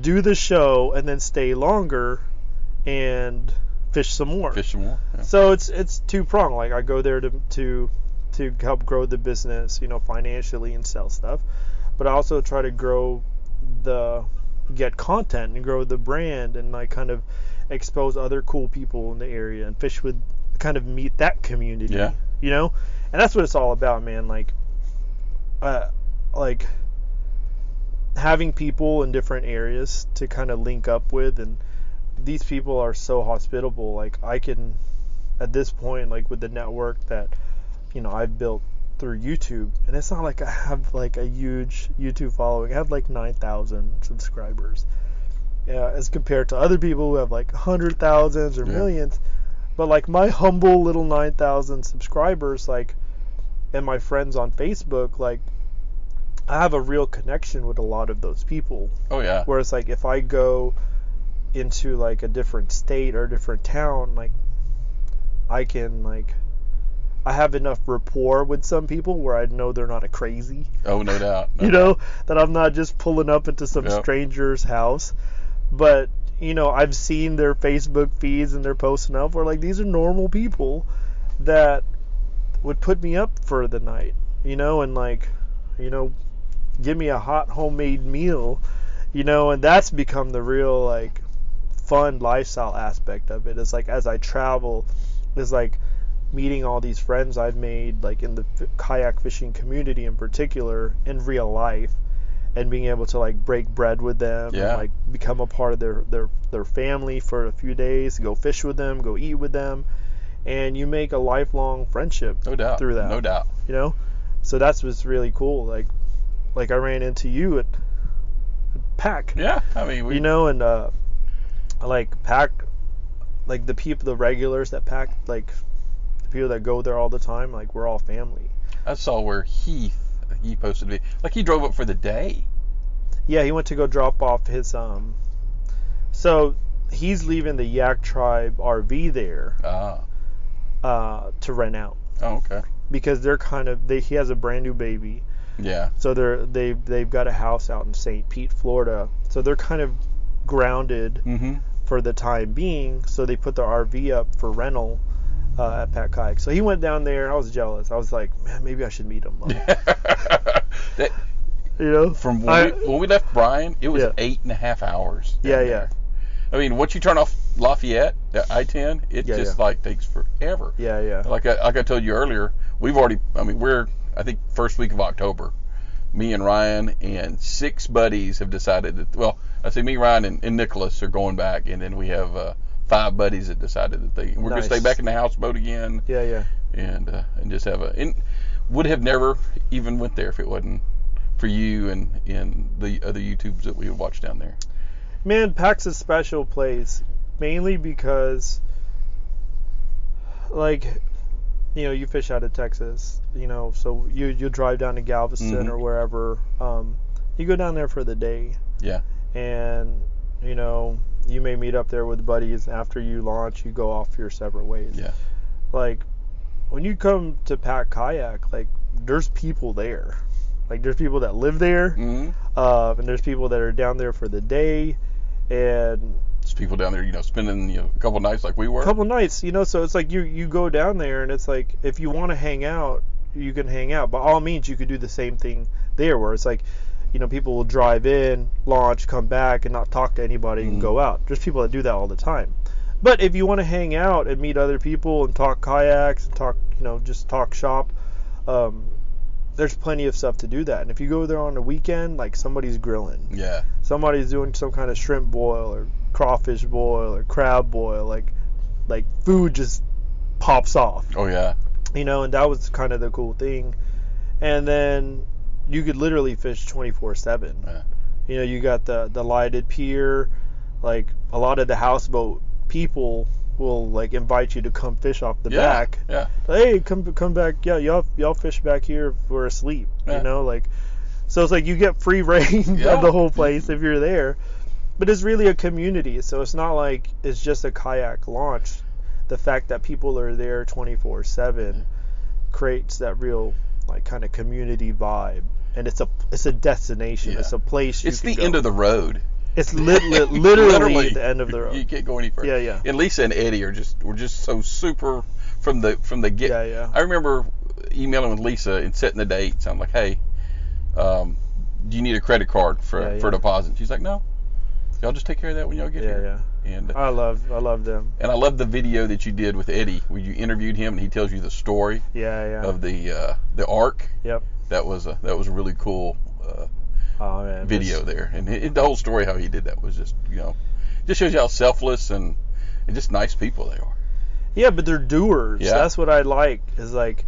do the show, and then stay longer and fish some more. Yeah. So it's two-pronged. Like I go there to help grow the business, financially and sell stuff, but I also try to get content and grow the brand and like kind of expose other cool people in the area and fish with, kind of meet that community. Yeah. And that's what it's all about, man. Like having people in different areas to kind of link up with, and these people are so hospitable. Like I can, at this point, like with the network that I've built through YouTube, and it's not like I have like a huge YouTube following. I have like 9,000 subscribers, as compared to other people who have like 100,000s or millions. But like my humble little 9,000 subscribers, like, and my friends on Facebook, like I have a real connection with a lot of those people. Oh yeah. Whereas like if I go into like a different state or a different town, like I have enough rapport with some people where I know they're not a crazy. Oh, no doubt. That I'm not just pulling up into some stranger's house. But, I've seen their Facebook feeds and they're posting up where like these are normal people that would put me up for the night, and like, give me a hot homemade meal, and that's become the real like fun lifestyle aspect of it. It's like as I travel, it's like meeting all these friends I've made like in the kayak fishing community in particular in real life, and being able to like break bread with them and like become a part of their family for a few days, go fish with them, go eat with them, and you make a lifelong friendship through that. No doubt. So that's what's really cool. Like I ran into you at Pack. Yeah, I mean and like Pack, like the regulars that Pack, like the people that go there all the time, like we're all family. I saw where he posted me, like he drove up for the day. Yeah, he went to go drop off his so he's leaving the Yak Tribe RV there to rent out. Oh, okay. Because they're he has a brand new baby. Yeah. So they've got a house out in St. Pete, Florida. So they're kind of grounded for the time being. So they put their RV up for rental at Pat Kayak. So he went down there. I was jealous. I was like, man, maybe I should meet him. That, you know, from when we left Bryan, it was 8.5 hours. Yeah. I mean, once you turn off Lafayette, I-10, it just like takes forever. Yeah. Like I told you earlier, we're I think first week of October. Me and Ryan and 6 buddies have decided that. Well, I say me, Ryan, and Nicholas are going back, and then we have 5 buddies that decided that we're going to stay back in the houseboat again. Yeah. And just have and would have never even went there if it wasn't for you and the other YouTubes that we would watch down there. Man, PAC's a special place, mainly because, like, you know, you fish out of Texas, you know, so you drive down to Galveston or wherever. You go down there for the day. Yeah. And, you know, you may meet up there with buddies. After you launch, you go off your separate ways. Yeah. Like, when you come to Pat Kayak, like, there's people there. Like, there's people that live there, and there's people that are down there for the day, and there's people down there, you know, spending a couple nights like we were. A couple nights, you know, so it's like you go down there, and it's like, if you want to hang out, you can hang out. By all means, you could do the same thing there, where it's like, you know, people will drive in, launch, come back, and not talk to anybody and go out. There's people that do that all the time. But if you want to hang out and meet other people and talk kayaks and talk, you know, just talk shop, there's plenty of stuff to do that. And if you go there on the weekend, like, somebody's grilling. Yeah. Somebody's doing some kind of shrimp boil or crawfish boil or crab boil. Like food just pops off. Oh, yeah. You know, and that was kind of the cool thing. And then you could literally fish 24/7. Yeah. You know, you got the lighted pier. Like, a lot of the houseboat people will, like, invite you to come fish off the back. Yeah. Hey, come back. Yeah, y'all fish back here if we're asleep. You know, like, so it's like you get free reign of the whole place if you're there. But it's really a community, so it's not like it's just a kayak launch. The fact that people are there 24/7 creates that real, like, kind of community vibe, and it's a destination. It's a place. It's the end of the road. It's literally the end of the road. You can't go any further. Yeah. And Lisa and Eddie were just so super from the get. Yeah. I remember emailing with Lisa and setting the dates. I'm like, hey, do you need a credit card for deposit? She's like, no. Y'all just take care of that when y'all get here. Yeah. And I love them. And I love the video that you did with Eddie, where you interviewed him and he tells you the story. Of the ark. Yep. That was a really cool video there, and the whole story how he did that was just, you know, just shows you how selfless and just nice people they are. Yeah, but they're doers. Yeah. That's what I like. Is like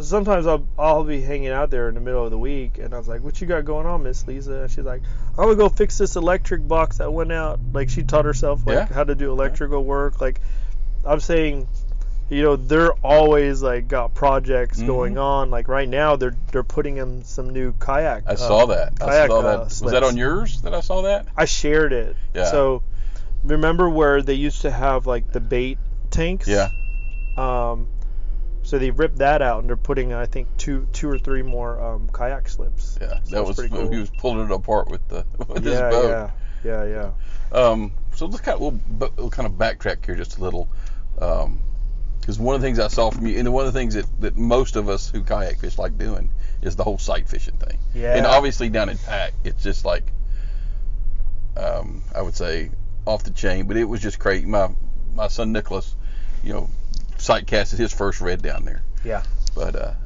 sometimes I'll be hanging out there in the middle of the week, and I was like, "What you got going on, Miss Lisa?" And she's like, "I'm gonna go fix this electric box that went out." Like, she taught herself how to do electrical work. Like, I'm saying, you know, they're always, like, got projects going on. Like, right now they're putting in some new kayak. I saw that. Was that on yours that I saw that? I shared it. Yeah. So remember where they used to have, like, the bait tanks? Yeah. So they ripped that out, and they're putting, I think, two or three more kayak slips. Yeah, so that was pretty cool. He was pulling it apart with his boat. Yeah. So we'll kind of backtrack here just a little, because one of the things I saw from you, and one of the things that most of us who kayak fish like doing, is the whole sight fishing thing. Yeah. And obviously down in Pack, it's just like, I would say off the chain, but it was just crazy. My son Nicholas, you know, sight casted his first red down there. Yeah. But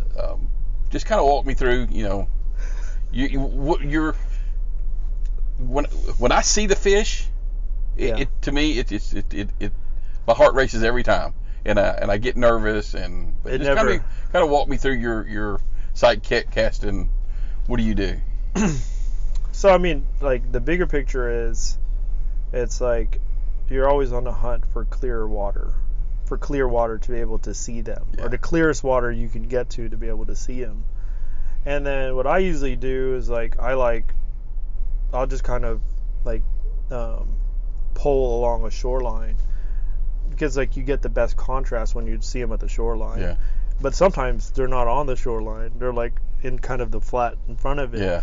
just kind of walk me through, you know, when I see the fish, it to me it my heart races every time, and I get nervous, and just kind of walk me through your sight casting. What do you do? So, I mean, like, the bigger picture is, it's like you're always on the hunt for clear water to be able to see them, or the clearest water you can get to be able to see them. And then what I usually do is, like, I'll just kind of, like, pole along a shoreline, because, like, you get the best contrast when you see them at the shoreline. Yeah. But sometimes they're not on the shoreline. They're, like, in kind of the flat in front of it. Yeah.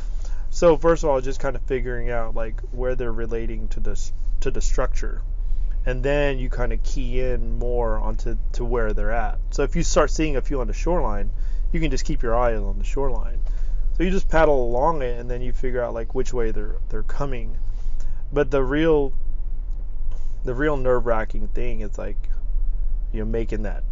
So first of all, just kind of figuring out like where they're relating to the structure, and then you kind of key in more onto where they're at. So if you start seeing a few on the shoreline, you can just keep your eye on the shoreline. So you just paddle along it, and then you figure out like which way they're coming. But the real nerve-wracking thing is like, making that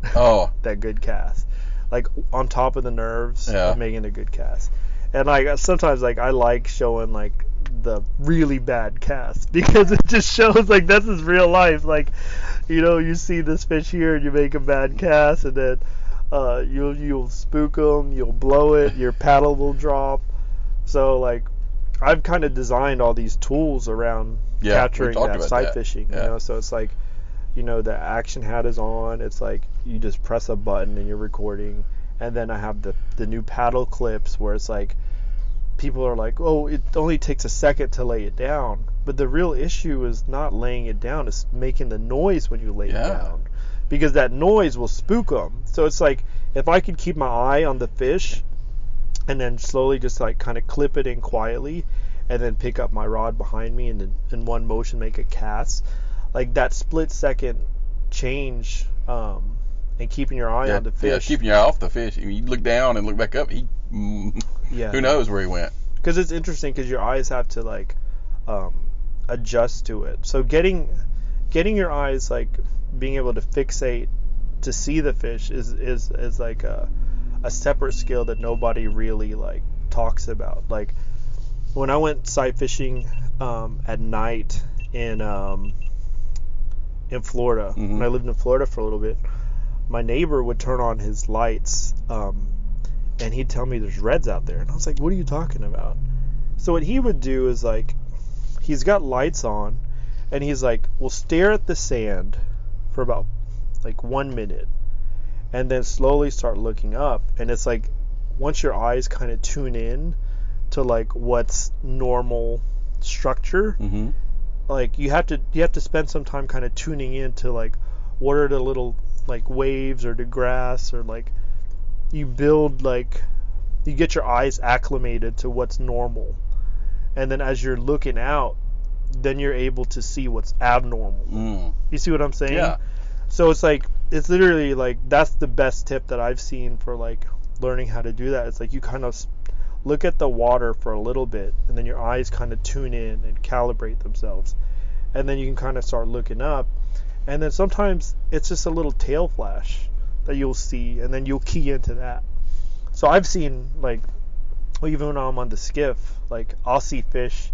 that good cast, like on top of the nerves of making a good cast. And like sometimes like I like showing like the really bad cast, because it just shows like this is real life. Like, you see this fish here and you make a bad cast, and then you'll spook them, you'll blow it, your paddle will drop. So like I've kind of designed all these tools around capturing that sight fishing. So it's like, the action hat is on. It's like you just press a button and you're recording. And then I have the new paddle clips where it's like people are like, oh, it only takes a second to lay it down. But the real issue is not laying it down. It's making the noise when you lay it down. Because that noise will spook them. So it's like if I could keep my eye on the fish and then slowly just like kind of clip it in quietly and then pick up my rod behind me and then in one motion make a cast, like that split second change, and keeping your eye on the fish. Yeah, keeping your eye off the fish. You look down and look back up, who knows where he went. Because it's interesting because your eyes have to like adjust to it. So getting your eyes, like being able to fixate to see the fish is like a separate skill that nobody really like talks about. Like when I went sight fishing at night in Florida, when I lived in Florida for a little bit, my neighbor would turn on his lights, and he'd tell me there's reds out there. And I was like, what are you talking about? So what he would do is like, he's got lights on, and he's like, we'll stare at the sand for about like 1 minute, and then slowly start looking up. And it's like, once your eyes kind of tune in to like what's normal structure, like you have to spend some time kind of tuning in to like what are the little like waves or the grass, or like you get your eyes acclimated to what's normal, and then as you're looking out, then you're able to see what's abnormal. You see what I'm saying? Yeah. So it's like, it's literally like, that's the best tip that I've seen for like learning how to do that. It's like you kind of look at the water for a little bit, and then your eyes kind of tune in and calibrate themselves, and then you can kind of start looking up. And then sometimes it's just a little tail flash that you'll see, and then you'll key into that. So I've seen, like, even when I'm on the skiff, like, I'll see fish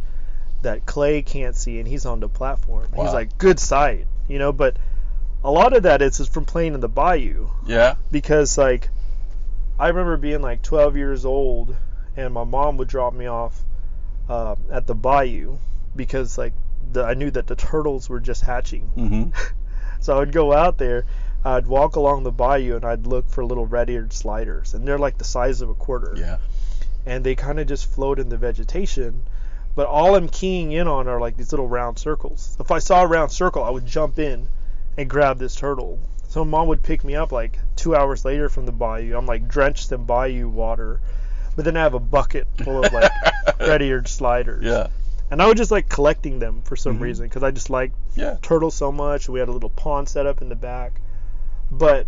that Clay can't see, and he's on the platform. Wow. He's like, good sight, but a lot of that is just from playing in the bayou. Yeah. Because, like, I remember being, like, 12 years old, and my mom would drop me off at the bayou because, like, I knew that the turtles were just hatching. So I would go out there, I'd walk along the bayou, and I'd look for little red-eared sliders, and they're like the size of a quarter. Yeah. And they kind of just float in the vegetation, but all I'm keying in on are like these little round circles. If I saw a round circle, I would jump in and grab this turtle. So Mom would pick me up like 2 hours later from the bayou. I'm like drenched in bayou water, but then I have a bucket full of like red-eared sliders. Yeah. And I was just like collecting them for some reason, because I just liked turtles so much. We had a little pond set up in the back. But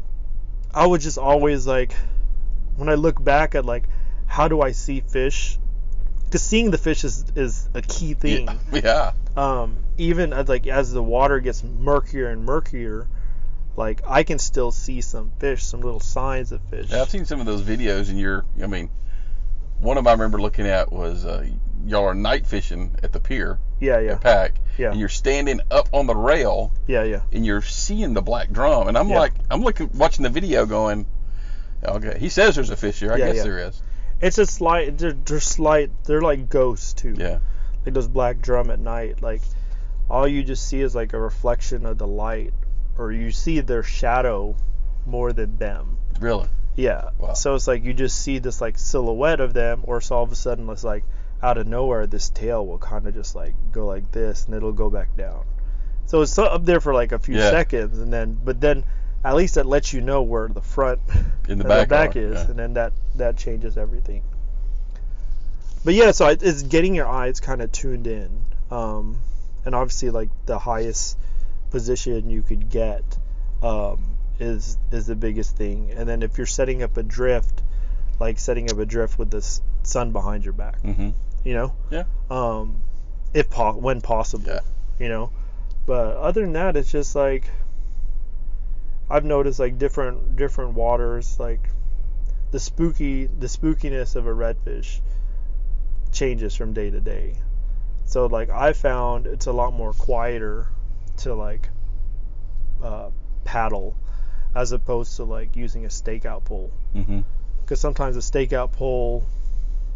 I was just always like, when I look back at like, how do I see fish? Because seeing the fish is a key thing. Yeah. Even as the water gets murkier and murkier, like I can still see some fish, some little signs of fish. Yeah, I've seen some of those videos, and one of them I remember looking at was y'all are night fishing at the pier. At Pack. Yeah. And you're standing up on the rail. Yeah. And you're seeing the black drum, and I'm watching the video, going, okay. He says there's a fish here. I guess there is. It's a slight. They're slight. They're like ghosts too. Yeah. Like those black drum at night. Like all you just see is like a reflection of the light, or you see their shadow more than them. Really? Yeah. Wow. So it's like you just see this like silhouette of them, or so all of a sudden it's like out of nowhere this tail will kind of just like go like this, and it'll go back down. So it's up there for like a few seconds, and then at least that lets you know where the front in the back is, and then that changes everything. But yeah, so it's getting your eyes kind of tuned in, and obviously like the highest position you could get is the biggest thing. And then if you're setting up a drift, like setting up a drift with the sun behind your back, Mm-hmm. you know, Yeah. when possible, Yeah. you know. But other than that, it's just like I've noticed like different waters, like the spookiness of a redfish changes from day to day. So like I found it's a lot more quieter to like paddle as opposed to like using a stakeout pole, Mm-hmm. because sometimes a stakeout pole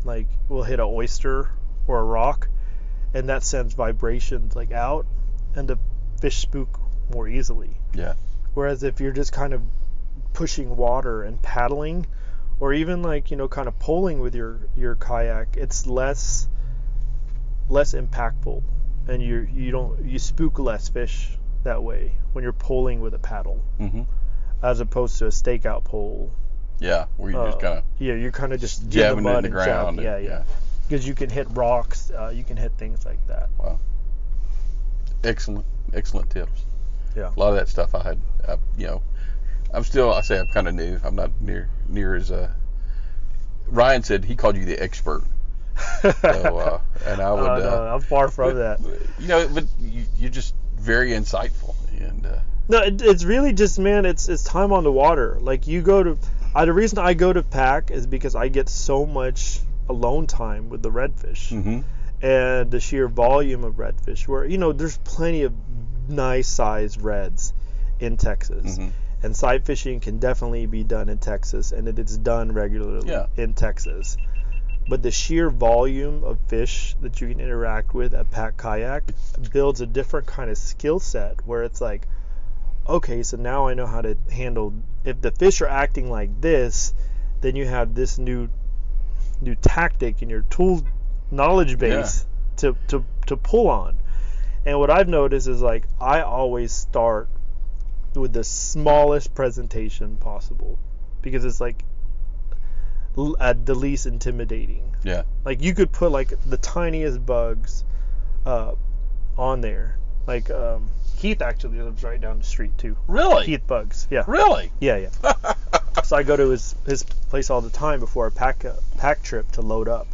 like will hit an oyster or a rock, and that sends vibrations like out, and the fish spook more easily. Yeah. Whereas if you're just kind of pushing water and paddling, or even like, you know, kind of poling with your kayak, it's less impactful, and you spook less fish that way when you're poling with a paddle, Mm-hmm. as opposed to a stakeout pole. Yeah, where you just kind of Yeah, you're kind of just jabbing it in mud the and ground. jabbing. Yeah. Because you can hit rocks, you can hit things like that. Wow. Excellent tips. Yeah. A lot of that stuff I had, you know, I'm kind of new. I'm not near as, Ryan said he called you the expert. So, and I would, No, I'm far from that. you know, but you're just very insightful. And, No, it's really just, man, it's time on the water. Like you go to, the reason I go to pack is because I get so much alone time with the redfish, mm-hmm. and the sheer volume of redfish, where, you know, there's plenty of nice sized reds in Texas. Mm-hmm. And sight fishing can definitely be done in Texas, and it's done regularly in Texas. But the sheer volume of fish that you can interact with at Pack Kayak builds a different kind of skill set, where it's like, okay, so now I know how to handle, if the fish are acting like this, then you have this new tactic in your tool knowledge base to pull on. And what I've noticed is like I always start with the smallest presentation possible, because it's like the least intimidating. Yeah. Like you could put like the tiniest bugs on there. Like Heath actually lives right down the street too. Really? Heath bugs. Yeah. Really? Yeah. So I go to his place all the time before a pack trip to load up.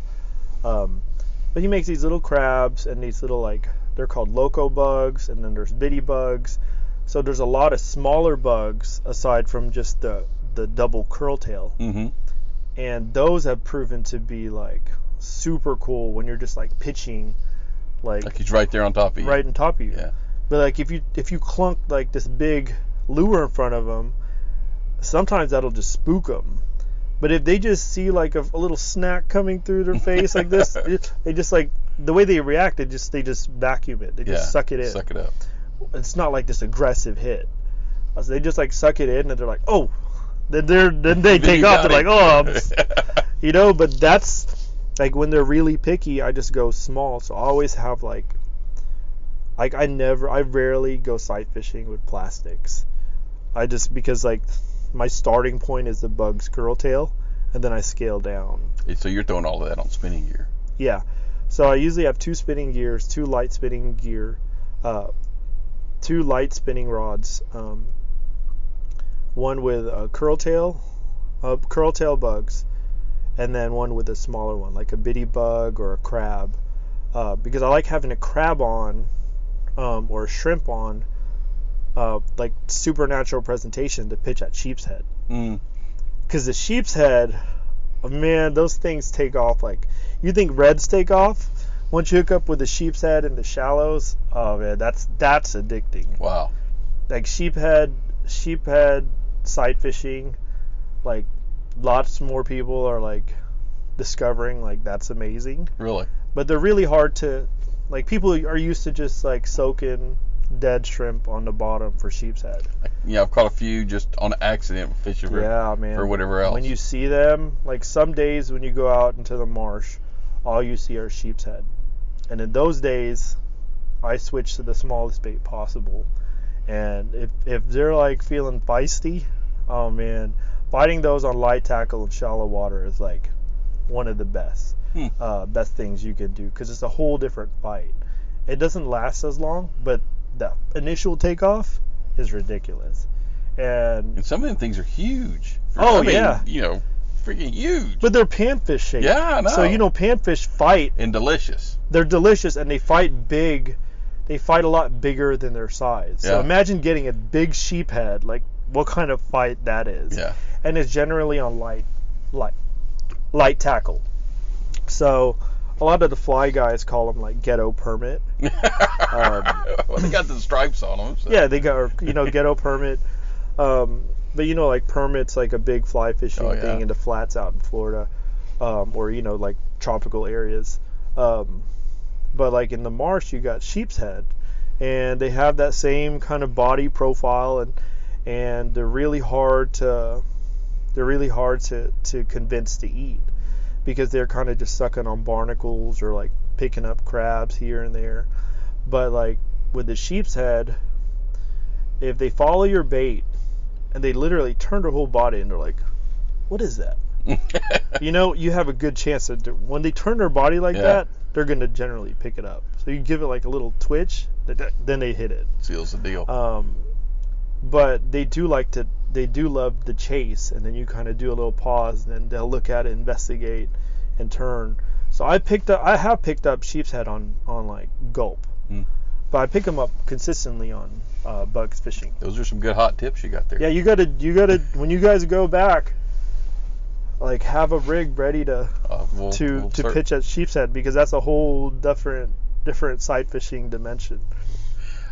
But he makes these little crabs and these little, like, they're called loco bugs, and then there's bitty bugs. So there's a lot of smaller bugs aside from just the double curl tail. Mm-hmm. And those have proven to be like super cool when you're just like pitching, like he's right there on top of you. Right on top of you. Yeah. But like if you clunk like this big lure in front of them, sometimes that'll just spook them. But if they just see like a little snack coming through their face like this, they just, like, the way they react, they just vacuum it. They just suck it in. Suck it up. It's not like this aggressive hit. So they just like suck it in, and they're like, oh. Then they take off. They're like, oh, you know. But that's like when they're really picky. I just go small. So I always have like I rarely go sight fishing with plastics. Because like my starting point is the bug's curl tail, and then I scale down. So you're throwing all of that on spinning gear. Yeah. So I usually have 2 spinning gears, 2 light spinning gear, 2 light spinning rods. One with a curl tail bugs, and then one with a smaller one, like a bitty bug or a crab, because I like having a crab on, or a shrimp on, like supernatural presentation to pitch at sheep's head. Because the sheep's head, man, those things take off. Like, you think reds take off? Once you hook up with the sheep's head in the shallows, oh man, that's addicting. Wow. Like sheep head sight fishing, like lots more people are like discovering, like, that's amazing. Really? But they're really hard to, like, people are used to just like soaking dead shrimp on the bottom for sheep's head. Yeah, I've caught a few just on accident fishing for whatever else. When you see them, like some days when you go out into the marsh, all you see are sheep's head. And in those days, I switch to the smallest bait possible. And if they're like feeling feisty, oh man, biting those on light tackle in shallow water is like one of the best. best things you can do, because it's a whole different fight. It doesn't last as long, but the initial takeoff is ridiculous. And some of them things are huge. Yeah. Freaking huge. But they're panfish shaped. Yeah, I know. So, panfish fight. And delicious. They're delicious, and they fight big. They fight a lot bigger than their size. So imagine getting a big sheephead, like what kind of fight that is. Yeah. And it's generally on light tackle. So a lot of the fly guys call them like ghetto permit. Well, they got the stripes on them. So. Yeah, they got, ghetto permit. But like permit's like a big fly fishing thing in the flats out in Florida, or like tropical areas. But like in the marsh, you got sheep's head, and they have that same kind of body profile, and they're really hard to convince to eat, because they're kind of just sucking on barnacles or like picking up crabs here and there. But like with the sheep's head, if they follow your bait and they literally turn their whole body and they're like, what is that? You have a good chance that when they turn their body like that, they're going to generally pick it up. So you give it like a little twitch, then they hit it. Seals the deal. But they do love the chase, and then you kind of do a little pause, and then they'll look at it, investigate, and turn. So I have picked up sheep's head on like gulp, but I pick them up consistently on bugs fishing. Those are some good hot tips you got there. Yeah, you gotta when you guys go back, like have a rig ready to pitch at sheep's head, because that's a whole different sight fishing dimension.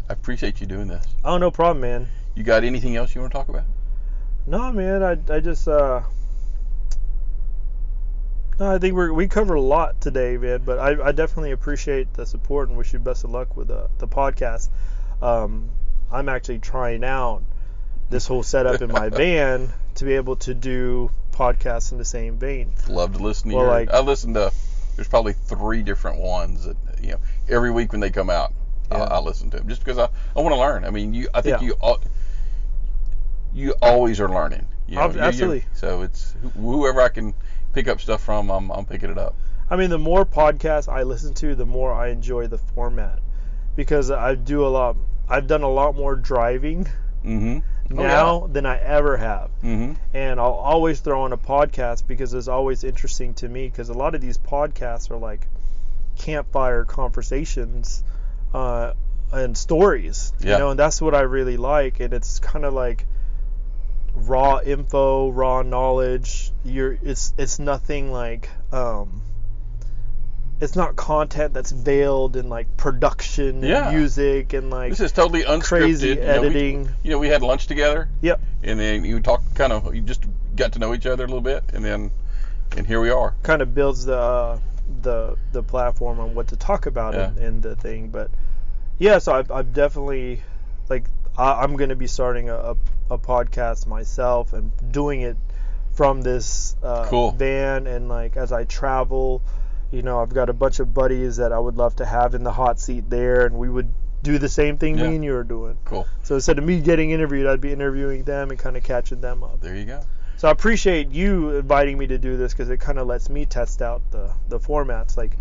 I appreciate you doing this. Oh, no problem, man. You got anything else you want to talk about? No, man. I just I think we covered a lot today, man. But I definitely appreciate the support and wish you best of luck with the podcast. I'm actually trying out this whole setup in my van to be able to do podcasts in the same vein. Love to listen to I listen to. There's probably 3 different ones that every week when they come out. Yeah. I listen to them just because I want to learn. I mean, I think you always are learning. Absolutely. So it's whoever I can pick up stuff from, I'm picking it up. I mean, the more podcasts I listen to, the more I enjoy the format, because I've done a lot more driving now than I ever have. And I'll always throw on a podcast because it's always interesting to me, because a lot of these podcasts are like campfire conversations and stories, and that's what I really like. And it's kind of like raw info, raw knowledge. It's nothing like it's not content that's veiled in like production and music and like this is totally unscripted, crazy editing. We had lunch together. Yep. And then you just got to know each other a little bit, and here we are. Kind of builds the platform on what to talk about in the thing. But so I've definitely, like, I'm going to be starting a podcast myself and doing it from this van, and like as I travel, I've got a bunch of buddies that I would love to have in the hot seat there, and we would do the same thing me and you are doing. Cool. So instead of me getting interviewed, I'd be interviewing them and kind of catching them up. There you go. So I appreciate you inviting me to do this, because it kind of lets me test out the formats. Like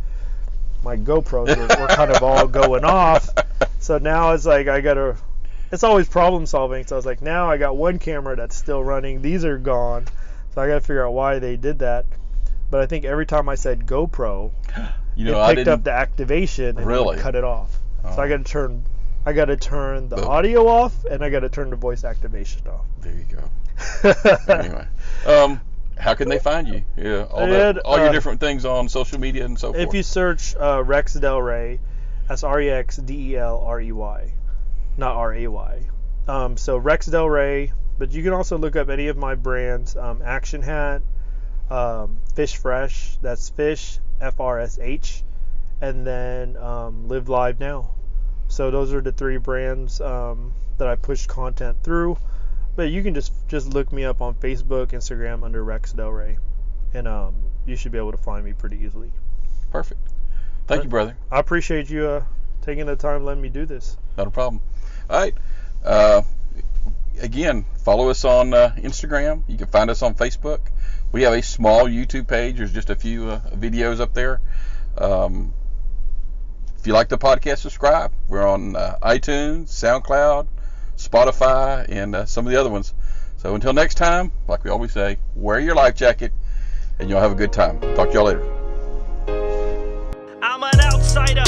my GoPros were kind of all going off. So now it's like it's always problem solving. So I was like, now I got one camera that's still running. These are gone. So I got to figure out why they did that. But I think every time I said GoPro, it picked up the activation and it cut it off. So I got to turn the audio off, and I got to turn the voice activation off. There you go. Anyway, how can they find you? All your different things on social media and so forth. If you search Rex Del Rey, that's REXDELREY, not RAY. So Rex Del Rey, but you can also look up any of my brands. Action Hat, Fish Fresh, that's Fish FRSH, and then Live Live Now. So those are the 3 brands that I push content through. But you can just look me up on Facebook, Instagram under Rex Del Rey, and you should be able to find me pretty easily. Perfect. Thank you, brother. I appreciate you taking the time letting me do this. Not a problem. All right. Again, follow us on Instagram. You can find us on Facebook. We have a small YouTube page. There's just a few videos up there. If you like the podcast, subscribe. We're on iTunes, SoundCloud, Spotify, and some of the other ones. So until next time, like we always say, wear your life jacket, and you'll have a good time. Talk to y'all later. I'm an outsider.